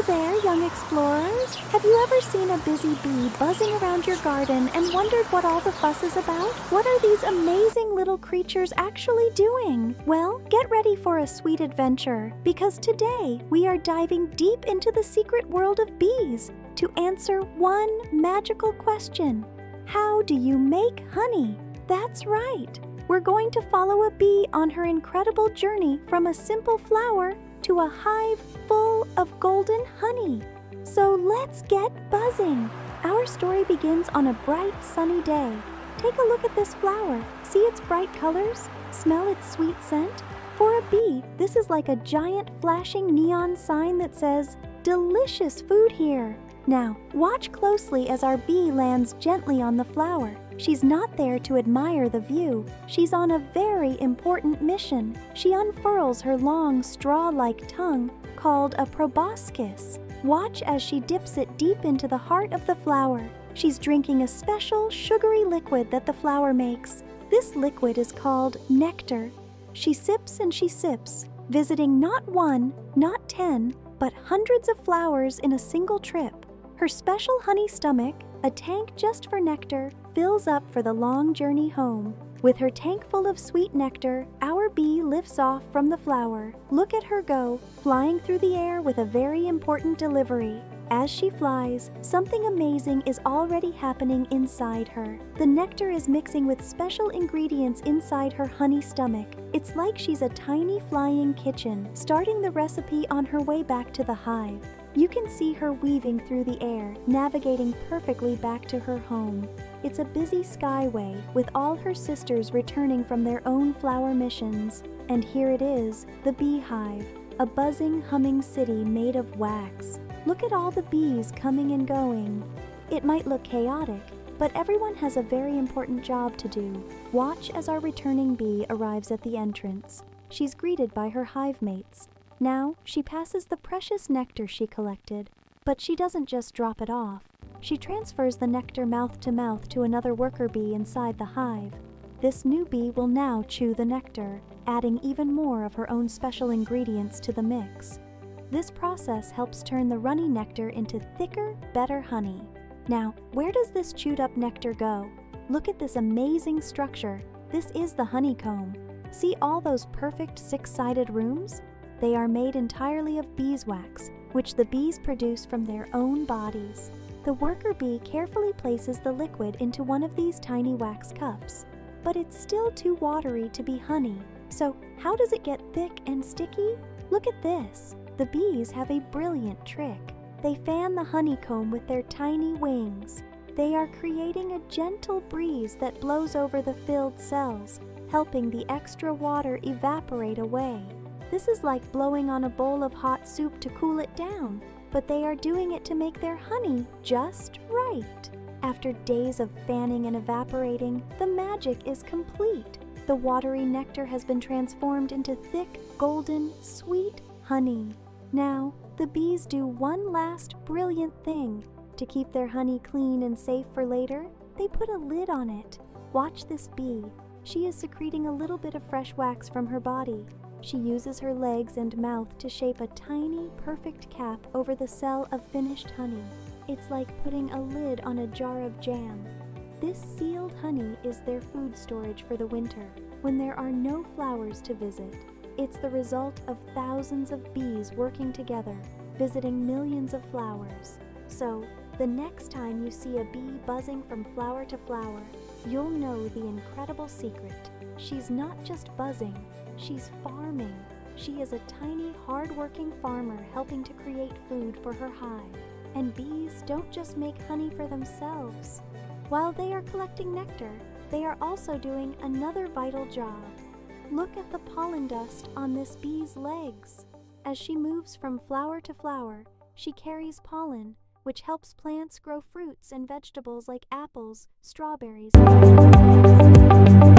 Hello there, young explorers. Have you ever seen a busy bee buzzing around your garden and wondered what all the fuss is about? What are these amazing little creatures actually doing? Well, get ready for a sweet adventure, because today we are diving deep into the secret world of bees to answer one magical question. How do you make honey? That's right. We're going to follow a bee on her incredible journey from a simple flower to a hive full of golden honey. So let's get buzzing. Our story begins on a bright, sunny day. Take a look at this flower. See its bright colors? Smell its sweet scent? For a bee, this is like a giant flashing neon sign that says, "Delicious food here." Now, watch closely as our bee lands gently on the flower. She's not there to admire the view. She's on a very important mission. She unfurls her long, straw-like tongue, called a proboscis. Watch as she dips it deep into the heart of the flower. She's drinking a special, sugary liquid that the flower makes. This liquid is called nectar. She sips and she sips, visiting not one, not 10, but hundreds of flowers in a single trip. Her special honey stomach, a tank just for nectar, fills up for the long journey home. With her tank full of sweet nectar, our bee lifts off from the flower. Look at her go, flying through the air with a very important delivery. As she flies, something amazing is already happening inside her. The nectar is mixing with special ingredients inside her honey stomach. It's like she's a tiny flying kitchen, starting the recipe on her way back to the hive. You can see her weaving through the air, navigating perfectly back to her home. It's a busy skyway, with all her sisters returning from their own flower missions. And here it is, the beehive, a buzzing, humming city made of wax. Look at all the bees coming and going. It might look chaotic, but everyone has a very important job to do. Watch as our returning bee arrives at the entrance. She's greeted by her hive mates. Now, she passes the precious nectar she collected, but she doesn't just drop it off. She transfers the nectar mouth to mouth to another worker bee inside the hive. This new bee will now chew the nectar, adding even more of her own special ingredients to the mix. This process helps turn the runny nectar into thicker, better honey. Now, where does this chewed up nectar go? Look at this amazing structure. This is the honeycomb. See all those perfect six-sided rooms? They are made entirely of beeswax, which the bees produce from their own bodies. The worker bee carefully places the liquid into one of these tiny wax cups, but it's still too watery to be honey. So how does it get thick and sticky? Look at this. The bees have a brilliant trick. They fan the honeycomb with their tiny wings. They are creating a gentle breeze that blows over the filled cells, helping the extra water evaporate away. This is like blowing on a bowl of hot soup to cool it down, but they are doing it to make their honey just right. After days of fanning and evaporating, the magic is complete. The watery nectar has been transformed into thick, golden, sweet honey. Now, the bees do one last brilliant thing. To keep their honey clean and safe for later, they put a lid on it. Watch this bee. She is secreting a little bit of fresh wax from her body. She uses her legs and mouth to shape a tiny, perfect cap over the cell of finished honey. It's like putting a lid on a jar of jam. This sealed honey is their food storage for the winter, when there are no flowers to visit. It's the result of thousands of bees working together, visiting millions of flowers. So, the next time you see a bee buzzing from flower to flower, you'll know the incredible secret. She's not just buzzing, she's farming. She is a tiny, hard-working farmer helping to create food for her hive. And bees don't just make honey for themselves. While they are collecting nectar, they are also doing another vital job. Look at the pollen dust on this bee's legs. As she moves from flower to flower, she carries pollen, which helps plants grow fruits and vegetables like apples, strawberries, and